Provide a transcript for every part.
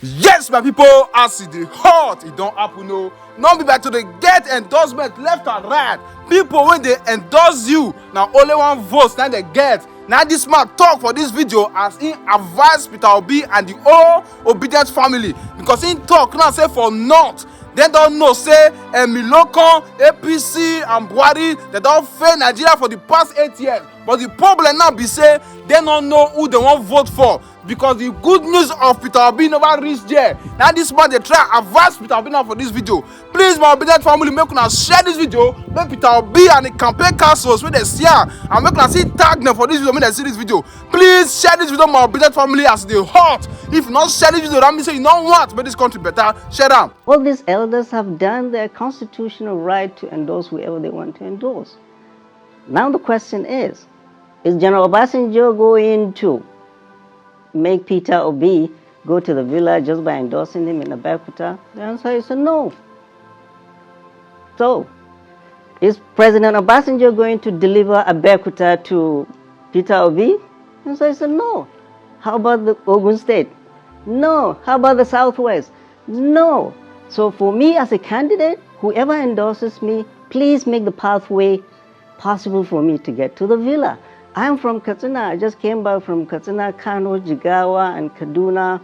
Yes, my people, as it dey hot, it don't happen. No be back to the get endorsement left and right. People when they endorse you, now only one vote now they get. Now this man talk for this video as he advise Peter Obi and the whole obedient family because he talk now say for north. They don't know say Milokon, APC and Buhari they don't fail Nigeria for the past 8 years. But the problem now be say they don't know who they want vote for because the good news of Peter Obi never reach there. Now this man they try advise Peter Obi now for this video. Please my obedient family make una share this video. Make Peter Obi and the campaign councils when they see am and make una see tag them for this video when they see this video. Please share this video my obedient family as they hot. If not share this video that means say you don't want make this country better. Share them. All these elders have done their constitutional right to endorse whoever they want to endorse. Now the question is General Obasanjo going to make Peter Obi go to the villa just by endorsing him in Abeokuta? The answer is a no. So, is President Obasanjo going to deliver Abeokuta to Peter Obi? The answer is a no. How about the Ogun State? No. How about the Southwest? No. So for me as a candidate, whoever endorses me, please make the pathway possible for me to get to the villa. I am from Katsina. I just came back from Katsina, Kano, Jigawa, and Kaduna.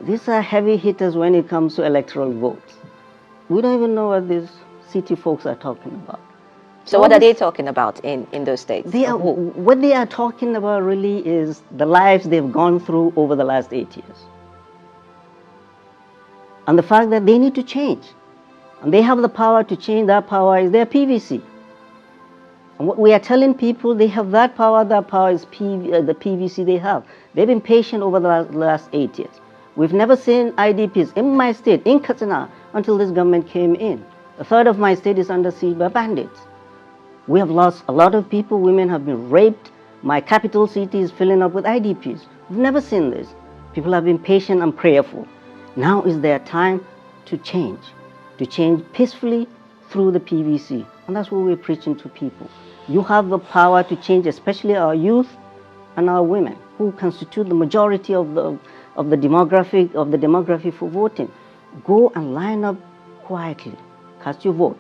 These are heavy hitters when it comes to electoral votes. We don't even know what these city folks are talking about. So what are they talking about in those states? What they are talking about really is the lives they've gone through over the last 8 years. And the fact that they need to change. And they have the power to change. That power is their PVC. And what we are telling people, they have that power is the PVC they have. They've been patient over the last 8 years. We've never seen IDPs in my state, in Katsina, until this government came in. A third of my state is under siege by bandits. We have lost a lot of people. Women have been raped. My capital city is filling up with IDPs. We've never seen this. People have been patient and prayerful. Now is their time to change peacefully through the PVC. And that's what we're preaching to people. You have the power to change, especially our youth and our women, who constitute the majority of the demography for voting. Go and line up quietly, cast your vote,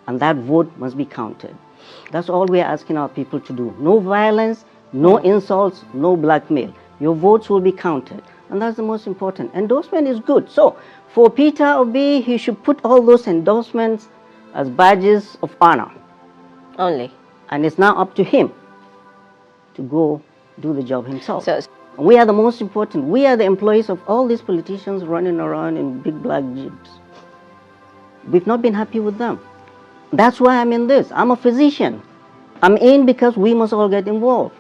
and that vote must be counted. That's all we're asking our people to do. No violence, no insults, no blackmail. Your votes will be counted. And that's the most important. Endorsement is good. So for Peter Obi, he should put all those endorsements as badges of honor. Only. And it's now up to him to go do the job himself. So we are the most important. We are the employees of all these politicians running around in big black jeeps. We've not been happy with them. That's why I'm in this. I'm a physician. I'm in because we must all get involved.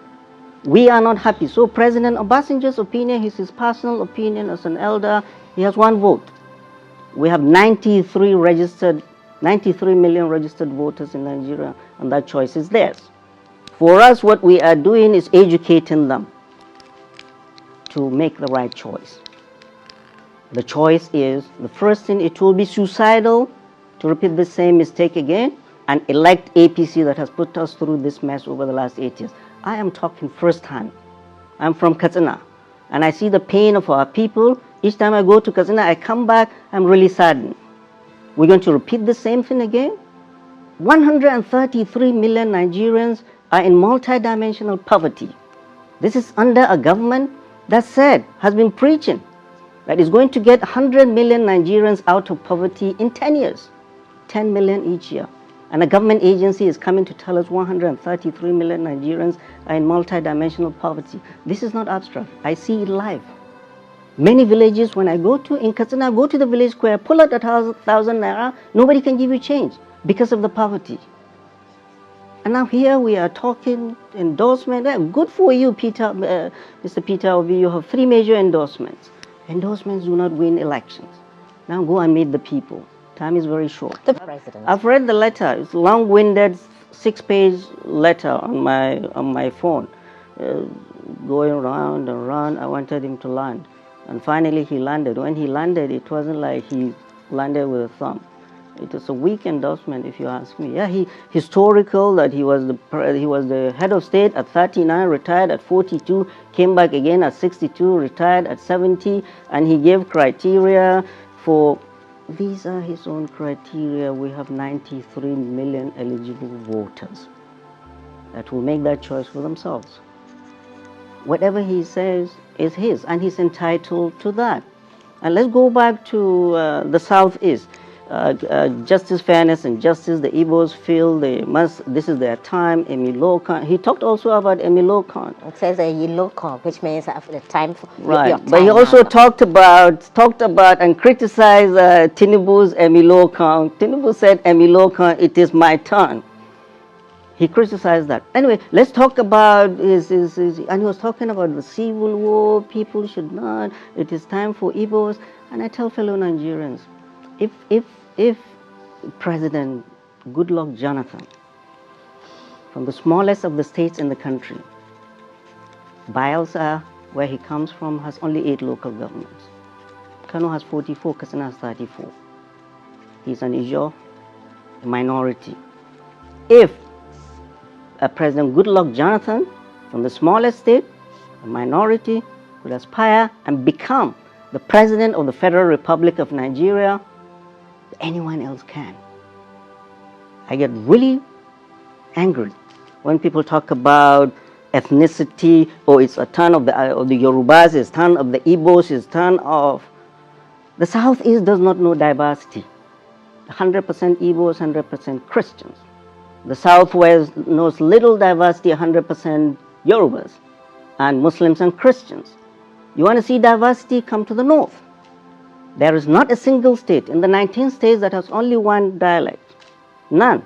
We are not happy. So President Obasanjo's opinion is his personal opinion as an elder. He has one vote. We have 93 million registered voters in Nigeria, and that choice is theirs. For us, what we are doing is educating them to make the right choice. The choice is, the first thing, it will be suicidal to repeat the same mistake again and elect APC that has put us through this mess over the last 8 years. I am talking firsthand. I'm from Katsina, and I see the pain of our people. Each time I go to Katsina, I come back, I'm really saddened. We're going to repeat the same thing again? 133 million Nigerians are in multidimensional poverty. This is under a government that has been preaching that is going to get 100 million Nigerians out of poverty in 10 years. 10 million each year. And a government agency is coming to tell us 133 million Nigerians are in multidimensional poverty. This is not abstract. I see it live. Many villages, when I go to, in Katsina, go to the village square, pull out 1,000 naira, nobody can give you change because of the poverty. And now here we are talking endorsement. Good for you, Mr. Peter Obi. You have 3 major endorsements. Endorsements do not win elections. Now go and meet the people. Time is very short. The president. I've read the letter. It's a long-winded 6-page letter on my phone, going round and round. I wanted him to land, and finally he landed. When he landed, it wasn't like he landed with a thumb. It is a weak endorsement, if you ask me. Yeah, historical that he was the head of state at 39, retired at 42, came back again at 62, retired at 70, and he gave criteria for. These are his own criteria. We have 93 million eligible voters that will make that choice for themselves. Whatever he says is his, and he's entitled to that. And let's go back to the Southeast. Justice, fairness, and justice. The Igbos feel this is their time. Emilio Khan. He talked also about Emilio Khan. It says a yellow card, which means the time for Right, your but he time also now. talked about and criticized Tinubu's Emilio Khan. Tinubu said, Emilio Khan, it is my turn. He criticized that. Anyway, let's talk about his, and he was talking about the civil war. People should not. It is time for Igbos. And I tell fellow Nigerians, if President Goodluck Jonathan, from the smallest of the states in the country, Bielsa, where he comes from, has only 8 local governments. Kano has 44, Katsina has 34. He's an Ijaw, a minority. If President Goodluck Jonathan, from the smallest state, a minority, could aspire and become the President of the Federal Republic of Nigeria, anyone else can. I get really angry when people talk about ethnicity, or it's a turn of the Yorubas, it's turn of the Igbos, it's turn of... The Southeast does not know diversity. 100% Igbos, 100% Christians. The Southwest knows little diversity, 100% Yorubas and Muslims and Christians. You want to see diversity? Come to the North. There is not a single state in the 19 states that has only one dialect. None.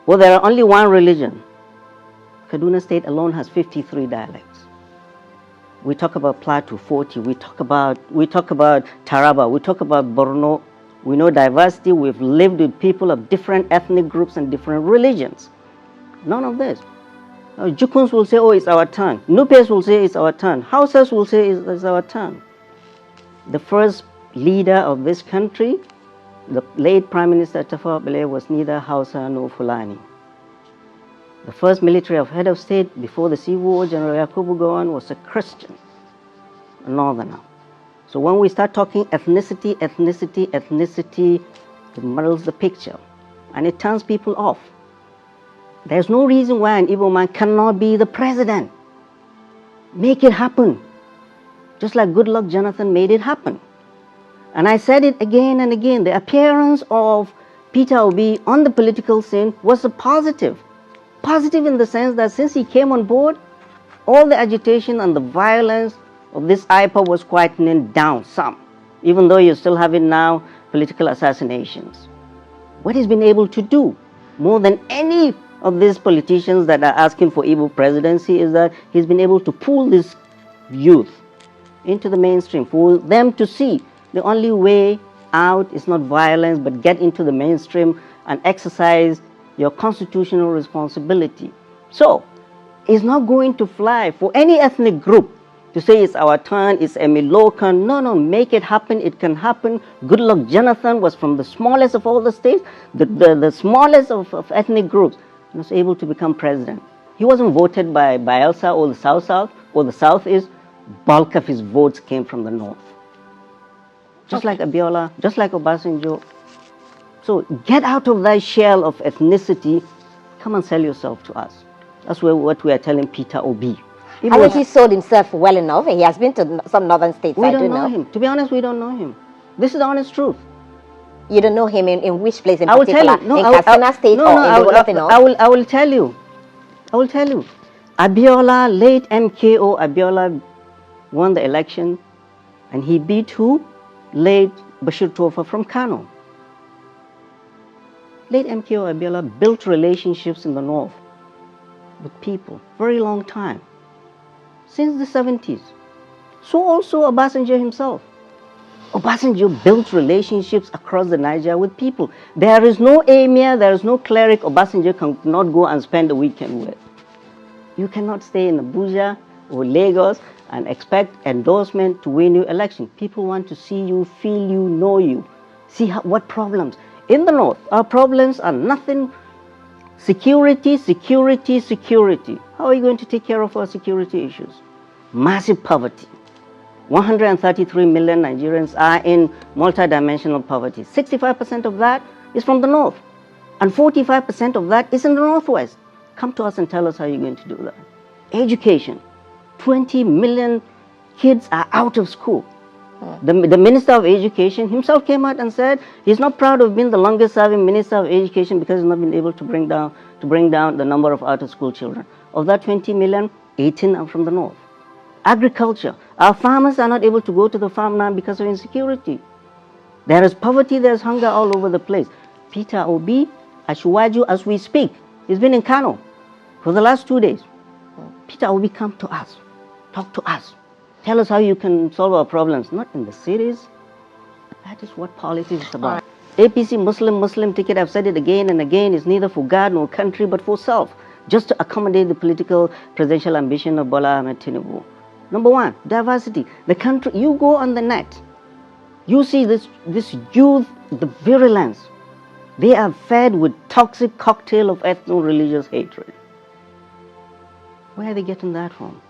Well, there are only one religion. Kaduna State alone has 53 dialects. We talk about Plateau, 40. We talk about Taraba. We talk about Borno. We know diversity. We've lived with people of different ethnic groups and different religions. None of this. Jukuns will say, oh, it's our turn. Nupes will say it's our turn. Hausas will say it's our turn. The first leader of this country, the late Prime Minister Tafawa Balewa, was neither Hausa nor Fulani. The first military head of state before the Civil War, General Yakubu Gowon, was a Christian, a northerner. So when we start talking ethnicity, it muddles the picture and it turns people off. There's no reason why an Igbo man cannot be the president. Make it happen. Just like Goodluck Jonathan made it happen. And I said it again and again, the appearance of Peter Obi on the political scene was a positive. Positive in the sense that since he came on board, all the agitation and the violence of this IPOB was quietening down some, even though you still have it now, political assassinations. What he's been able to do, more than any of these politicians that are asking for Igbo presidency, is that he's been able to pull this youth into the mainstream, for them to see the only way out is not violence, but get into the mainstream and exercise your constitutional responsibility. So, it's not going to fly for any ethnic group to say it's our turn, it's Emilio Khan. No, make it happen, it can happen. Goodluck Jonathan was from the smallest of all the states, the smallest of ethnic groups, and was able to become president. He wasn't voted by Bielsa or the South or the Southeast. Bulk of his votes came from the North. Just like Abiola, just like Obasanjo. So get out of that shell of ethnicity, come and sell yourself to us. That's what we are telling Peter Obi. I think he sold himself well enough. He has been to some northern states. We don't know him. To be honest, we don't know him. This is the honest truth. You don't know him in which place in I will particular? tell you. No, in Katsina State or in the North? I will tell you. I will tell you. Abiola, late MKO Abiola, won the election, and he beat who? Late Bashir Tofa from Kano. Late MKO Abiola built relationships in the North with people, very long time, since the 70s. So also Obasanjo himself. Obasanjo built relationships across the Niger with people. There is no emir, there is no cleric Obasanjo cannot go and spend a weekend with. You cannot stay in Abuja or Lagos and expect endorsement to win your election. People want to see you, feel you, know you, see what problems. In the north, our problems are nothing. Security, security, security. How are you going to take care of our security issues? Massive poverty. 133 million Nigerians are in multidimensional poverty. 65% of that is from the north, and 45% of that is in the northwest. Come to us and tell us how you're going to do that. Education. 20 million kids are out of school. The Minister of Education himself came out and said he's not proud of being the longest serving Minister of Education because he's not been able to bring down the number of out of school children. Of that 20 million, 18 are from the north. Agriculture. Our farmers are not able to go to the farm now because of insecurity. There is poverty, there is hunger all over the place. Peter Obi, Ashwaju, as we speak, he's been in Kano for the last 2 days. Peter Obi, come to us. Talk to us. Tell us how you can solve our problems. Not in the cities. That is what politics is about. APC Muslim ticket, I've said it again and again, is neither for God nor country but for self, just to accommodate the political presidential ambition of Bola Ahmed Tinubu. Number one, diversity. The country, you go on the net, you see this youth, the virulence. They are fed with toxic cocktail of ethno-religious hatred. Where are they getting that from?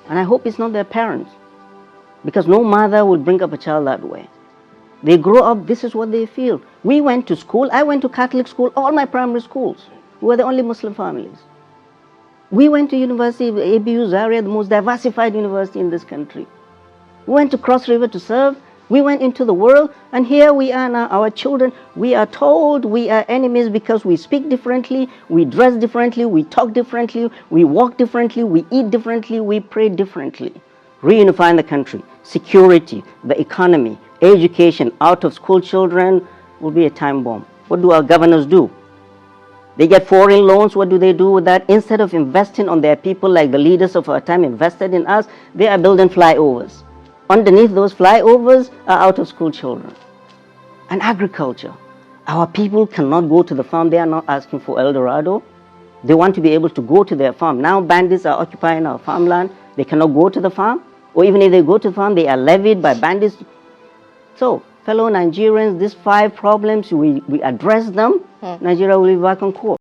And I hope it's not their parents, because no mother will bring up a child that way. They grow up, this is what they feel. We went to school, I went to Catholic school, all my primary schools. We were the only Muslim families. We went to University of ABU Zaria, the most diversified university in this country. We went to Cross River to serve. We went into the world, and here we are now, our children. We are told we are enemies because we speak differently, we dress differently, we talk differently, we walk differently, we eat differently, we pray differently. Reunifying the country, security, the economy, education, out of school children will be a time bomb. What do our governors do? They get foreign loans. What do they do with that? Instead of investing on their people like the leaders of our time invested in us, they are building flyovers. Underneath those flyovers are out of school children. And agriculture. Our people cannot go to the farm. They are not asking for El Dorado. They want to be able to go to their farm. Now bandits are occupying our farmland. They cannot go to the farm. Or even if they go to the farm, they are levied by bandits. So, fellow Nigerians, these 5 problems, we address them, Nigeria will be back on course.